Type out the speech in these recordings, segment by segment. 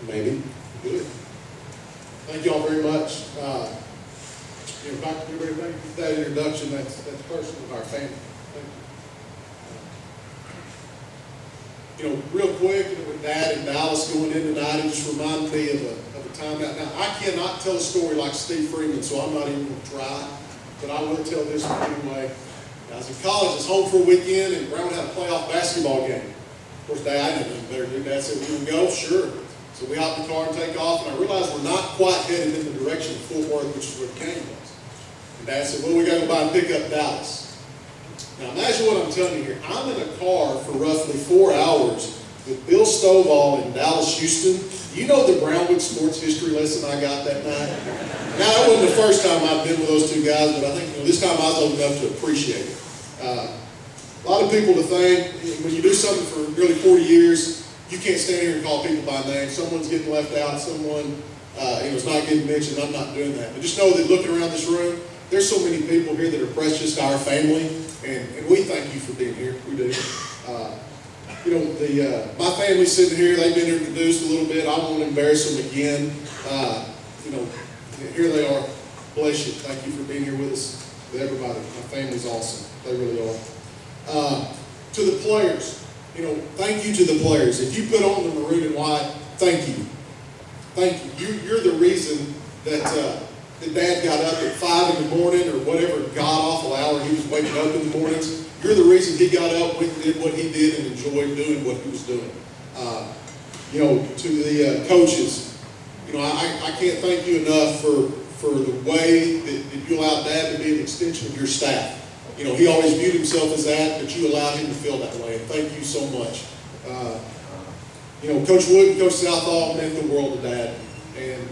Maybe. Good. Thank you all very much. Dr. Newberry, thank you for that introduction. That's personal of our family. Thank you. Real quick, with Dad and Dallas going in tonight, it just reminded me of a time. Now, I cannot tell a story like Steve Freeman, so I'm not even going to try, but I will tell this one anyway. I was in college, I was home for a weekend, and Brownwood had a playoff basketball game. Of course, Dad, I didn't know better to do. Dad said, "We can go?" Sure. So we hopped in the car and take off, and I realized we're not quite headed in the direction of Fort Worth, which is where the game was. And Dad said, "Well, we got to go by and pick up Dallas." Now imagine what I'm telling you here. I'm in a car for roughly 4 hours with Bill Stovall in Dallas, Houston. You know the Brownwood sports history lesson I got that night? Now, that wasn't the first time I've been with those two guys, but I think this time I was old enough to appreciate it. A lot of people to thank. When you do something for nearly 40 years, you can't stand here and call people by name. Someone's getting left out. Someone is not getting mentioned. I'm not doing that. But just know that looking around this room, there's so many people here that are precious to our family, and we thank you for being here. We do. My family's sitting here. They've been introduced a little bit. I won't embarrass them again. Here they are. Bless you. Thank you for being here with us, with everybody. My family's awesome. They really are. To the players, thank you to the players. If you put on the maroon and white, thank you. Thank you. You're the reason that Dad got up at 5 in the morning or whatever god-awful hour he was waking up in the mornings. You're the reason he got up, did what he did, and enjoyed doing what he was doing. To the coaches, I can't thank you enough for the way that you allowed Dad to be an extension of your staff. He always viewed himself as that, but you allowed him to feel that way, and thank you so much. Coach Wood and Coach Southall meant the world to Dad. And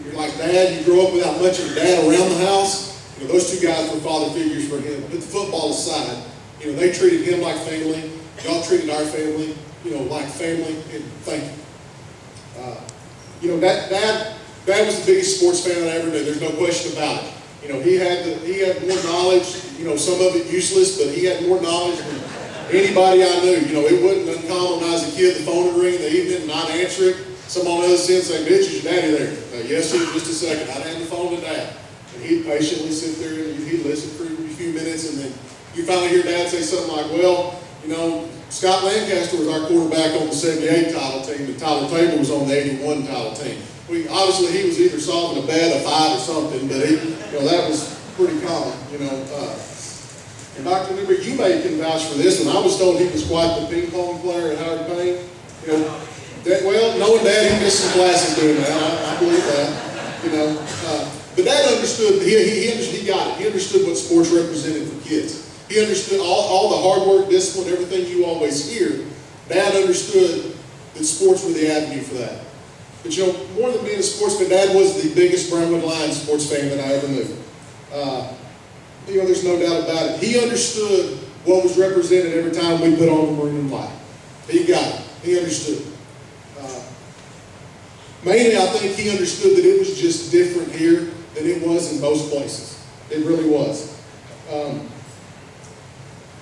you're like Dad, you grow up without much of a dad around the house. Those two guys were father figures for him. Put the football aside, they treated him like family. Y'all treated our family, like family, and thank you. Dad was the biggest sports fan I ever knew. There's no question about it. He had more knowledge, some of it useless, but he had more knowledge than anybody I knew. It wasn't uncommon when I was a kid, the phone would ring in the evening and I'd answer it. Someone on the other end say, "Mitch, is your daddy there?" "Yes, sir, just a second." I'd hand the phone to Dad. And he'd patiently sit there and he'd listen for a few minutes, and then you finally hear Dad say something like, "Well, Scott Lancaster was our quarterback on the 78 title team, and Tyler Tabor was on the 81 title team." Obviously, he was either solving a bet, a fight, or something, but that was pretty common, And Dr. Newberry, you may can vouch for this, and I was told he was quite the ping pong player at Howard Payne. Knowing Dad, he missed some classes doing that. I believe that, But Dad understood. He got it. He understood what sports represented for kids. He understood all the hard work, discipline, everything you always hear. Dad understood that sports were the avenue for that. But more than being a sportsman, Dad was the biggest Brownwood Lions sports fan that I ever knew. There's no doubt about it. He understood what was represented every time we put on the maroon and white. He got it. He understood. Mainly, I think he understood that it was just different here than it was in most places. It really was.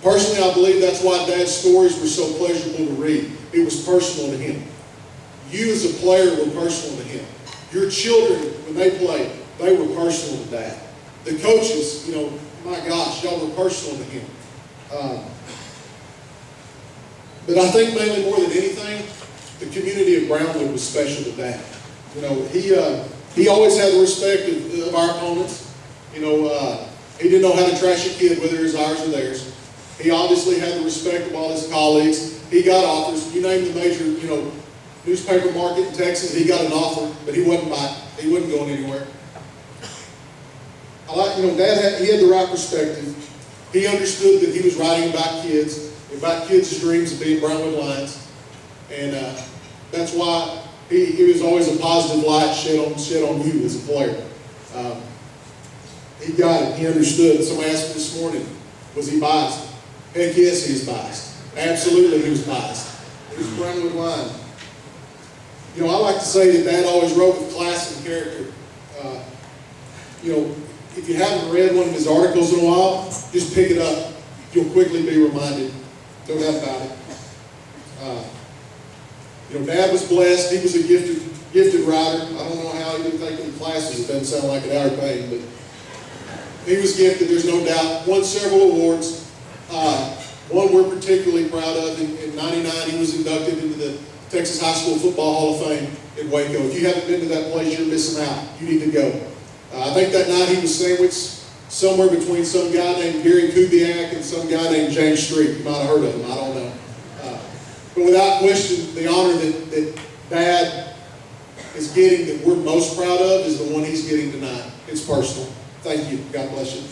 Personally, I believe that's why Dad's stories were so pleasurable to read. It was personal to him. You as a player were personal to him. Your children, when they played, they were personal to Dad. The coaches, my gosh, y'all were personal to him. But I think mainly more than anything, the community of Brownwood was special to Dad. He always had the respect of our opponents. He didn't know how to trash a kid, whether it was ours or theirs. He obviously had the respect of all his colleagues. He got offers. You name the major, newspaper market in Texas, he got an offer, but he wasn't going anywhere. Dad he had the right perspective. He understood that he was writing about kids' dreams of being Brownwood Lions, and that's why he was always a positive light shed on you as a player. He got it. He understood. Somebody asked me this morning, was he biased? Heck yes, he was biased. Absolutely, he was biased. He was a Brownwood Lion. I like to say that Dad always wrote with class and character. If you haven't read one of his articles in a while, just pick it up. You'll quickly be reminded. No doubt about it. You know, Dad was blessed. He was a gifted writer. I don't know how he didn't take any classes. It doesn't sound like an hour paying, but he was gifted, there's no doubt. Won several awards. One we're particularly proud of. In '99, he was inducted into the Texas High School Football Hall of Fame in Waco. If you haven't been to that place, you're missing out. You need to go. I think that night he was sandwiched somewhere between some guy named Gary Kubiak and some guy named James Street. You might have heard of him, I don't know. But without question, the honor that Dad is getting, that we're most proud of, is the one he's getting tonight. It's personal. Thank you. God bless you.